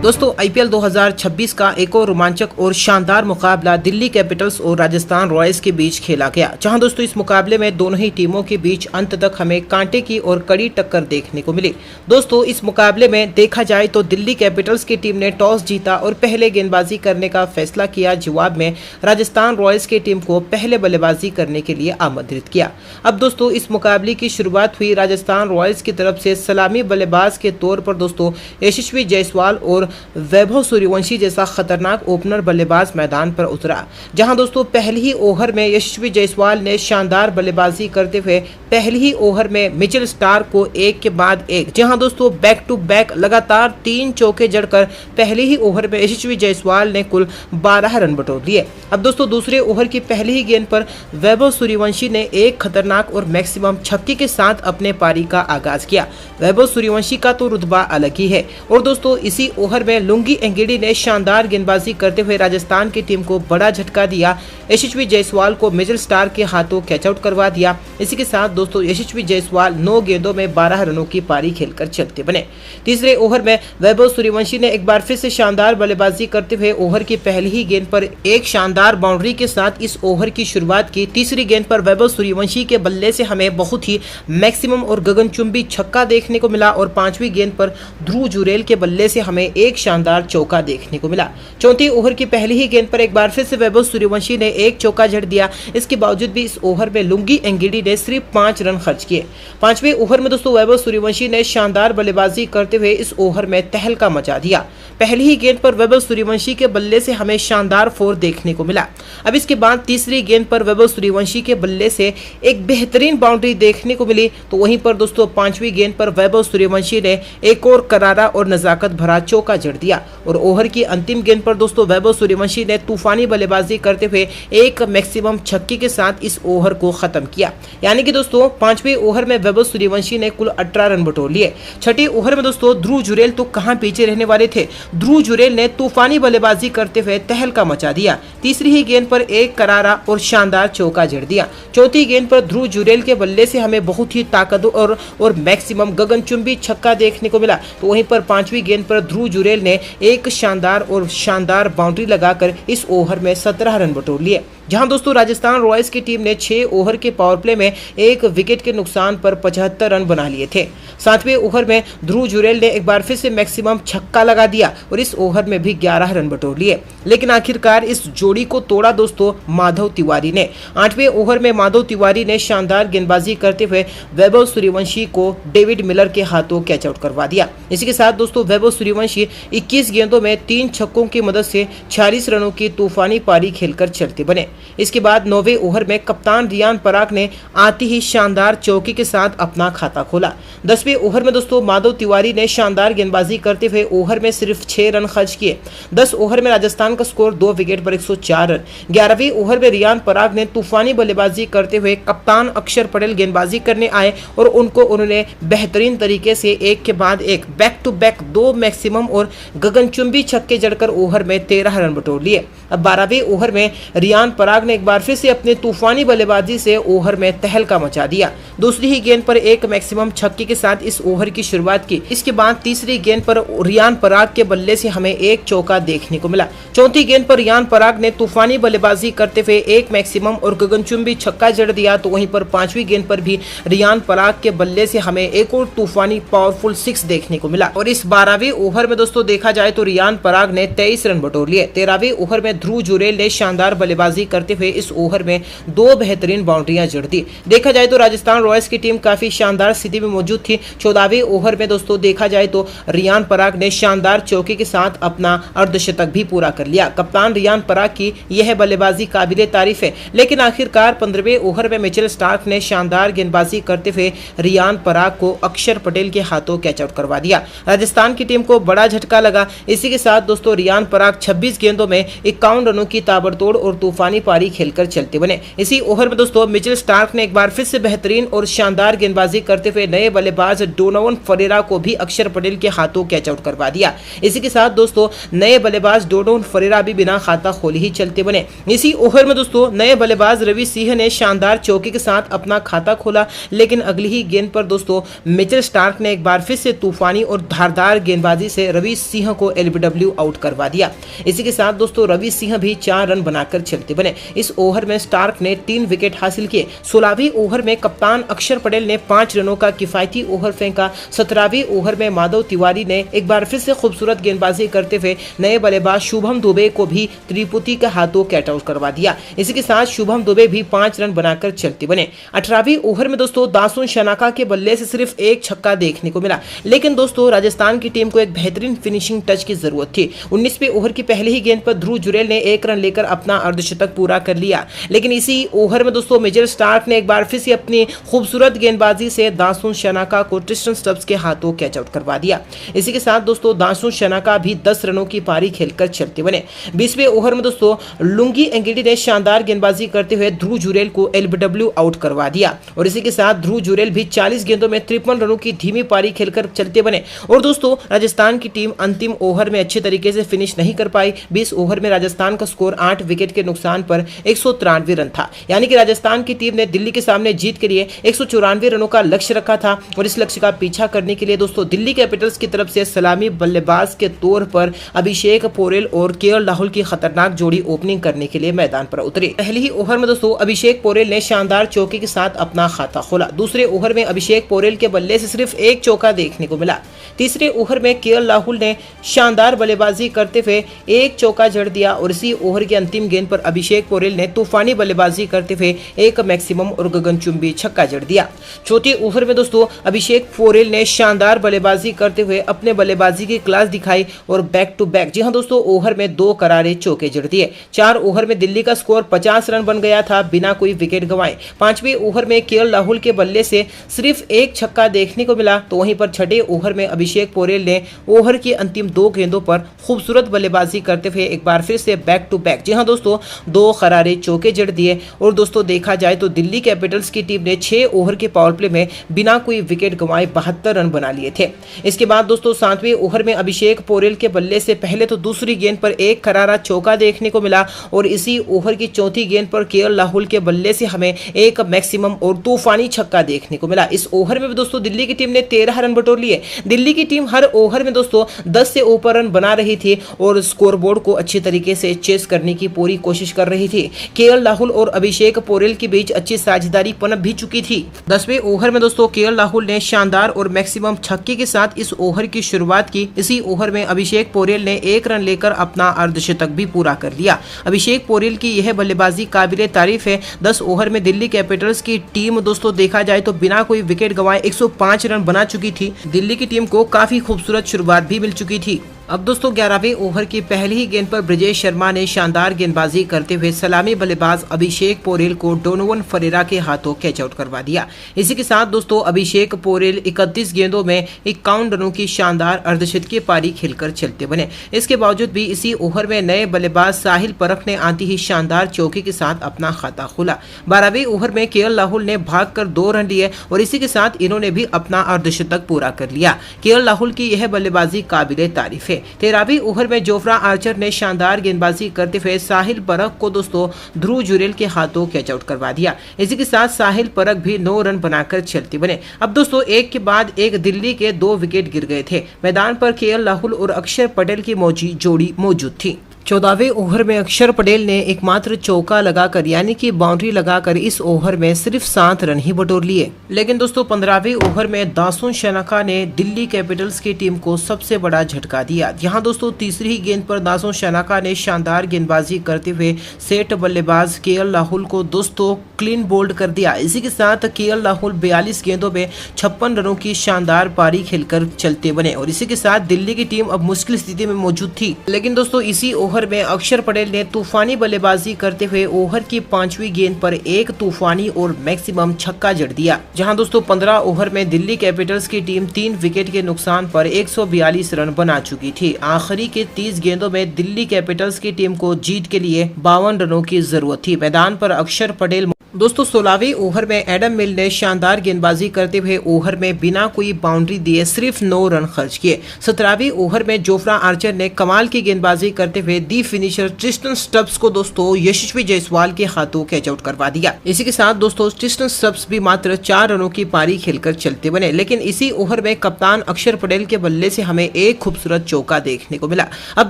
दोस्तों आईपीएल 2026 का एक और रोमांचक और शानदार मुकाबला दिल्ली कैपिटल्स और राजस्थान रॉयल्स के बीच खेला गया, जहां दोस्तों इस मुकाबले में दोनों ही टीमों के बीच अंत तक हमें कांटे की और कड़ी टक्कर देखने को मिली। दोस्तों इस मुकाबले में देखा जाए तो दिल्ली कैपिटल्स की टीम ने टॉस जीता और पहले गेंदबाजी करने का फैसला किया। जवाब में राजस्थान रॉयल्स की टीम को पहले बल्लेबाजी करने के लिए आमंत्रित किया। अब दोस्तों इस मुकाबले की शुरुआत हुई राजस्थान रॉयल्स की तरफ से सलामी बल्लेबाज के तौर पर दोस्तों यशस्वी जायसवाल और वैभव सूर्यवंशी जैसा खतरनाक ओपनर बल्लेबाज मैदान पर उतरा, जहां दोस्तों पहले ही ओवर में यशस्वी जायसवाल ने शानदार बल्लेबाजी करते हुए पहले ही ओवर में मिचेल स्टार्क को एक के बाद एक, जहां दोस्तों बैक टू बैक लगातार 3 चौके जड़कर पहले ही ओवर में यशस्वी जायसवाल ने कुल 12 रन बटोर लिए। अब दोस्तों दूसरे ओवर की पहली ही गेंद पर वैभव सूर्यवंशी ने एक खतरनाक और मैक्सिमम छक्के के साथ अपने पारी का आगाज किया। वैभव सूर्यवंशी का तो रुतबा अलग ही है और दोस्तों इसी ओवर में लुंगी एंगेडी ने शानदार गेंदबाजी करते हुए राजस्थान की टीम को बड़ा झटका दिया। यशस्वी जायसवाल को मिचेल स्टार्क के हाथों कैच आउट करवा दिया। इसी के साथ दोस्तों यशस्वी जायसवाल 9 गेंदों में 12 रनों की पारी खेलकर चलते बने। तीसरे ओवर में वैभव सूर्यवंशी ने एक बार फिर से शानदार बल्लेबाजी करते हुए ओवर की पहली ही गेंद पर एक शानदार बाउंड्री के साथ इस ओवर की शुरुआत की। तीसरी गेंद पर वैभव सूर्यवंशी के बल्ले से हमें बहुत ही मैक्सिमम और गगनचुंबी छक्का देखने को मिला और 5वीं गेंद पर ध्रुव जुरेल के बल्ले से हमें एक शानदार चौका देखने को मिला। चौथी ओवर की पहली ही गेंद पर एक बार फिर से वैभव सूर्यवंशी ने एक चौका जड़ दिया। इसके बावजूद भी इस ओवर में लुंगी एंगेडी ने सिर्फ 5 रन खर्च किए। 5वें ओवर में दोस्तों वैभव सूर्यवंशी ने शानदार बल्लेबाजी करते हुए इस ओवर में तहलका मचा दिया। पहली ही गेंद पर वैभव सूर्यवंशी के बल्ले से हमें शानदार 4 देखने को मिला। अब इसके बाद तीसरी गेंद पर वैभव सूर्यवंशी के बल्ले से एक बेहतरीन बाउंड्री देखने को मिली। तो वहीं पर दोस्तों 5वीं गेंद पर वैभव सूर्यवंशी ने एक और करारा और नजाकत भरा चौका जड़ दिया और ओवर की अंतिम गेंद पर दोस्तों वैभव सूर्यवंशी ने तूफानी बल्लेबाजी करते हुए एक मैक्सिमम छक्के के साथ इस ओवर को खत्म किया। यानी कि दोस्तों 5वें ओवर में वैभव सूर्यवंशी ने कुल 18 रन बटोर लिए। छठे ओवर में दोस्तों ध्रुव जुरेल तो कहां पीछे रहने वाले थे। ध्रुव जुरेल ने तूफानी बल्लेबाजी करते हुए तहलका मचा दिया। तीसरी ही गेंद पर एक करारा और शानदार चौका जड़ दिया। चौथी गेंद पर ध्रुव जुरेल के बल्ले से हमें बहुत ही ताकतवर और मैक्सिमम गगनचुंबी छक्का देखने को मिला। तो वहीं पर 5वीं गेंद पर ध्रुव जुरेल ने एक शानदार बाउंड्री लगाकर इस ओवर में 17 रन बटोर लिए। जहां दोस्तों राजस्थान रॉयल्स की टीम ने 6 ओवर के पावर प्ले में 1 विकेट के नुकसान पर 75 रन बना लिए थे। 7वें ओवर में ध्रुव जुरेल ने एक बार फिर से मैक्सिमम छक्का लगा दिया और इस ओवर में भी 11 रन बटोर लिए। लेकिन आखिरकार इस जोड़ी को तोड़ा दोस्तों माधव तिवारी ने। 8वें ओवर में माधव तिवारी ने शानदार गेंदबाजी करते हुए वैभव सूर्यवंशी को डेविड मिलर के हाथों कैच आउट करवा दिया। इसी के साथ दोस्तों वैभव सूर्यवंशी 21 गेंदों में 3 छक्कों की मदद से 46 रनों की तूफानी पारी खेलकर चलते बने। इसके बाद 9वें ओवर में कप्तान रियान पराग ने आते ही शानदार चौके के साथ अपना खाता खोला। 10वें ओवर में दोस्तों माधव तिवारी ने शानदार गेंदबाजी करते हुए ओवर में सिर्फ 6 रन खर्च किए। 10 ओवर में राजस्थान का स्कोर 2 विकेट पर 104 रन। 11वें ओवर में रियान पराग ने तूफानी बल्लेबाजी करते हुए कप्तान अक्षर पटेल गेंदबाजी करने आए और उन्होंने बेहतरीन तरीके से एक के बाद एक बैक टू बैक 2 मैक्सिमम और गगनचुंबी छक्के जड़कर ओवर में 13 रन बटोर लिए। अब 12वें ओवर में रियान पराग ने एक बार फिर से अपने तूफानी बल्लेबाजी से ओवर में तहलका मचा दिया। दूसरी ही गेंद पर एक मैक्सिमम छक्के के साथ इस ओवर की शुरुआत की। इसके बाद तीसरी गेंद पर रियान पराग के बल्ले से हमें एक चौका देखने को मिला। चौथी गेंद पर रियान पराग ने तूफानी बल्लेबाजी करते हुए एक मैक्सिमम और गगनचुंबी छक्का जड़ दिया। तो वहीं पर 5वीं गेंद पर भी रियान पराग के बल्ले से हमें एक और तूफानी पावरफुल 6 देखने को मिला और इस 12वें ओवर में दोस्तों देखा जाए तो रियान पराग ने 23 रन बटोर लिए। 13वें ओवर में ध्रुव जुरेल ने शानदार बल्लेबाजी करते हुए इस ओवर में 2 बेहतरीन बाउंड्रियां जड़ दी। देखा जाए तो राजस्थान रॉयल्स की टीम काफी शानदार स्थिति में मौजूद थी। 14वें ओवर में दोस्तों देखा जाए तो रियान पराग ने शानदार चौके के साथ अपना अर्धशतक भी पूरा कर लिया। कप्तान रियान पराग की यह बल्लेबाजी काबिले तारीफ है। लेकिन आखिरकार 15वें ओवर में मिचेल स्टार्क ने शानदार गेंदबाजी करते हुए रियान पराग को अक्षर पटेल के हाथों कैच आउट करवा दिया। राजस्थान की टीम को बड़ा झटका लगा। इसी के साथ दोस्तों रियान पराग 26 गेंदों में 51 रनों की ताबड़तोड़ और तूफानी पारी खेलकर चलते बने। इसी ओवर में दोस्तों मिचेल स्टार्क ने एक बार फिर से बेहतरीन और शानदार गेंदबाजी करते हुए नए बल्लेबाज डोनोवन फरेरा को भी अक्षर पटेल के हाथों कैच आउट करवा दिया। इसी के साथ दोस्तों नए बल्लेबाज डोनोवन फरेरा भी बिना खाता खोले ही चलते बने। इसी ओवर में दोस्तों नए बल्लेबाज रवि सिंह ने शानदार चौके के साथ अपना खाता खोला, लेकिन अगली ही गेंद पर दोस्तों मिचेल स्टार्क ने एक बार फिर से तूफानी और धारदार गेंदबाजी से रवि सिंह को एलबीडब्ल्यू आउट करवा दिया। इसी के साथ दोस्तों रवि सिंह भी 4 रन बनाकर चलते बने। इस ओवर में स्टार्क ने 3 विकेट हासिल किए। 16वीं ओवर में कप्तान अक्षर पटेल ने 5 रनों का किफायती ओवर फेंका। 17वीं ओवर में माधव तिवारी ने एक बार फिर से खूबसूरत गेंदबाजी करते हुए नए बल्लेबाज शुभम दुबे को भी त्रिपुटी के हाथों कैच आउट करवा दिया। इसी के साथ शुभम दुबे भी 5 रन बनाकर चलते बने। 18वीं ओवर में दोस्तों दासुन शनाका के बल्ले से सिर्फ एक छक्का देखने को मिला, लेकिन दोस्तों राजस्थान की टीम को एक बेहतरीन फिनिशिंग टच की जरूरत थी। 19वें ओवर की पहले ही गेंद पर ध्रुव जुरेल ने 1 रन लेकर अपना अर्धशतक पूरा कर लिया, लेकिन इसी ओवर में दोस्तों मिचेल स्टार्क ने एक बार फिर से अपनी खूबसूरत गेंदबाजी से दासुन शनाका को ट्रिस्टन स्टब्स के हाथों कैच आउट करवा दिया। इसी के साथ दोस्तों दासुन शनाका भी 10 रनों की पारी खेलकर चलते बने। 20वें ओवर में दोस्तों लुंगी एंगेडी ने शानदार गेंदबाजी करते हुए ध्रुव जुरेल को एलबीडब्ल्यू आउट करवा दिया और इसी के साथ ध्रुव जुरेल भी 40 गेंदों में 53 रनों की धीमी पारी खेलकर चलते बने। और दोस्तों राजस्थान की टीम अंतिम ओवर में अच्छे तरीके से फिनिश नहीं कर पाई। 20 ओवर में राजस्थान का स्कोर 8 विकेट के नुकसान पर 193 रन था, यानी कि राजस्थान की टीम ने दिल्ली के सामने जीत के लिए 194 रनों का लक्ष्य रखा था। और इस लक्ष्य का पीछा करने के लिए दोस्तों दिल्ली कैपिटल्स की तरफ से सलामी बल्लेबाज के तौर पर अभिषेक पोरेल और केएल राहुल की खतरनाक जोड़ी ओपनिंग करने के लिए मैदान पर उतरी। पहले ही ओवर में दोस्तों अभिषेक पोरेल ने शानदार चौके के साथ अपना खाता खोला। दूसरे ओवर में अभिषेक पोरेल के बल्ले से सिर्फ एक चौका देखने को मिला। तीसरे ओवर में केएल राहुल ने शानदार बल्लेबाजी करते हुए एक चौका जड़ दिया और इसी ओवर की अंतिम गेंद पर अभिषेक पोरेल ने तूफानी बल्लेबाजी करते हुए एक मैक्सिमम और गगनचुंबी छक्का जड़ दिया। चौथे ओवर में दोस्तों अभिषेक पोरेल ने शानदार बल्लेबाजी करते हुए अपने बल्लेबाजी की क्लास दिखाई और बैक टू बैक, जी हां दोस्तों, ओवर में 2 करारे चौके जड़ दिए। 4 ओवर में दिल्ली का स्कोर 50 रन बन गया था बिना कोई विकेट गंवाए। 5वें ओवर में केएल राहुल के बल्ले से सिर्फ एक छक्का देखने को मिला, तो वहीं पर छठे ओवर में अभिषेक पोरेल ने ओवर की अंतिम 2 गेंदों पर खूबसूरत बल्लेबाजी करते हुए एक बार फिर से बैक टू बैक, जी हां दोस्तों, 2 करारे चौके जड़ दिए। और दोस्तों देखा जाए तो दिल्ली कैपिटल्स की टीम ने 6 ओवर के पावर प्ले में बिना कोई विकेट गंवाए 72 रन बना लिए थे। इसके बाद दोस्तों 7वें ओवर में अभिषेक पोरेल के बल्ले से पहले तो दूसरी गेंद पर एक करारा चौका देखने को मिला और इसी ओवर की चौथी गेंद पर केएल राहुल के बल्ले से हमें एक मैक्सिमम और तूफानी छक्का देखने को मिला। इस ओवर में भी दोस्तों दिल्ली की टीम ने 13 रन बटोर लिए। दिल्ली की टीम हर ओवर में दोस्तों 10 से ऊपर रन बना रही थी और स्कोरबोर्ड को अच्छी तरीके से चेस करने की पूरी कोशिश कर रही थी। केएल राहुल और अभिषेक पोरेल के बीच अच्छी साझेदारी पनप भी चुकी थी। 10वें ओवर में दोस्तों केएल राहुल ने शानदार और मैक्सिमम छक्के के साथ इस ओवर की शुरुआत की। इसी ओवर में अभिषेक पोरेल ने 1 रन लेकर अपना अर्धशतक भी पूरा कर लिया। अभिषेक पोरेल की यह बल्लेबाजी काबिले तारीफ है। 10 ओवर में दिल्ली कैपिटल्स की टीम दोस्तों देखा जाए तो बिना कोई विकेट गंवाए 105 रन बना चुकी थी। दिल्ली की टीम को काफी खूबसूरत शुरुआत भी मिल चुकी थी। अब दोस्तों 11वें ओवर की पहली ही गेंद पर ब्रिजेश शर्मा ने शानदार गेंदबाजी करते हुए सलामी बल्लेबाज अभिषेक पोरेल को डोनोवन फरेरा के हाथों कैच आउट करवा दिया। इसी के साथ दोस्तों अभिषेक पोरेल 31 गेंदों में 51 रनों की शानदार अर्धशतकीय पारी खेलकर चलते बने। इसके बावजूद भी इसी ओवर में नए बल्लेबाज साहिल परख ने आती ही शानदार चौके के साथ अपना खाता खोला। 12वें ओवर में केएल राहुल ने भागकर 2 रन लिए और इसी के साथ इन्होंने भी अपना अर्धशतक पूरा कर लिया। केएल राहुल की यह बल्लेबाजी काबिले तारीफ है। 13वीं ओवर में जोफ्रा आर्चर ने शानदार गेंदबाजी करते हुए साहिल परख को दोस्तों ध्रुव जुरेल के हाथों कैच आउट करवा दिया। इसी के साथ साहिल परख भी 9 रन बनाकर चलते बने। अब दोस्तों एक के बाद एक दिल्ली के 2 विकेट गिर गए थे। मैदान पर केएल राहुल और अक्षर पटेल की जोड़ी मौजूद थी। 14वें ओवर में अक्षर पटेल ने एकमात्र चौका लगाकर यानी कि बाउंड्री लगाकर इस ओवर में सिर्फ 7 रन ही बटोर लिए। लेकिन दोस्तों 15वें ओवर में दासुन शनाका ने दिल्ली कैपिटल्स की टीम को सबसे बड़ा झटका दिया। यहाँ दोस्तों तीसरी ही गेंद पर दासुन शनाका ने शानदार गेंदबाजी करते हुए सेट बल्लेबाज केएल राहुल को दोस्तों क्लीन बोल्ड कर दिया। इसी के साथ केएल राहुल 42 गेंदों में 56 रनों की शानदार पारी खेलकर चलते बने और इसी के साथ दिल्ली की टीम अब मुश्किल स्थिति में मौजूद थी। लेकिन दोस्तों इसी ओवर में अक्षर पटेल ने तूफानी बल्लेबाजी करते हुए ओवर की 5वीं गेंद पर एक तूफानी और मैक्सिमम छक्का जड़ दिया। जहां दोस्तों 15 ओवर में दिल्ली कैपिटल्स की टीम 3 विकेट के नुकसान पर 142 रन बना चुकी थी। आखिरी के 30 गेंदों में दिल्ली कैपिटल्स की टीम को जीत के लिए 52 रनों की जरूरत थी। मैदान पर अक्षर पटेल दोस्तों 16वें ओवर में एडम मिल ने शानदार गेंदबाजी करते हुए ओवर में बिना कोई बाउंड्री दिए सिर्फ 9 रन खर्च किए। 17वें ओवर में जोफ्रा आर्चर ने कमाल की गेंदबाजी करते हुए दी फिनिशर ट्रिस्टन स्टब्स को दोस्तों यशस्वी जायसवाल के हाथों कैच आउट करवा दिया। इसी के साथ दोस्तों ट्रिस्टन स्टब्स भी मात्र 4 रनों की पारी खेलकर चलते बने, लेकिन इसी ओवर में कप्तान अक्षर पटेल के बल्ले से हमें एक खूबसूरत चौका देखने को मिला। अब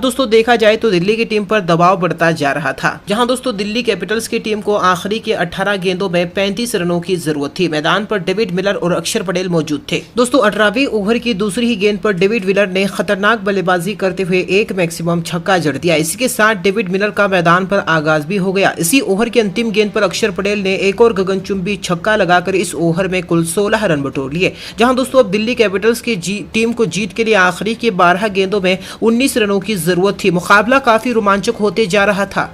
दोस्तों देखा जाए तो दिल्ली की टीम पर दबाव बढ़ता जा रहा था, जहां दोस्तों दिल्ली कैपिटल्स की टीम को आखिरी के 18 गेंदों में 35 रनों की जरूरत थी। मैदान पर डेविड मिलर और अक्षर पटेल मौजूद थे। दोस्तों 18वीं ओवर की दूसरी ही गेंद पर डेविड मिलर ने खतरनाक बल्लेबाजी करते हुए एक मैक्सिमम छक्का जड़ दिया। इसी के साथ डेविड मिलर का मैदान पर आगाज भी हो गया। इसी ओवर की अंतिम गेंद पर अक्षर पटेल ने एक और गगनचुंबी छक्का लगाकर इस ओवर में कुल 16 रन बटोर लिए। जहां दोस्तों अब दिल्ली कैपिटल्स की टीम को जीत के लिए आखिरी के 12 गेंदों में 19 रनों की जरूरत थी। मुकाबला काफी रोमांचक होते जा रहा था।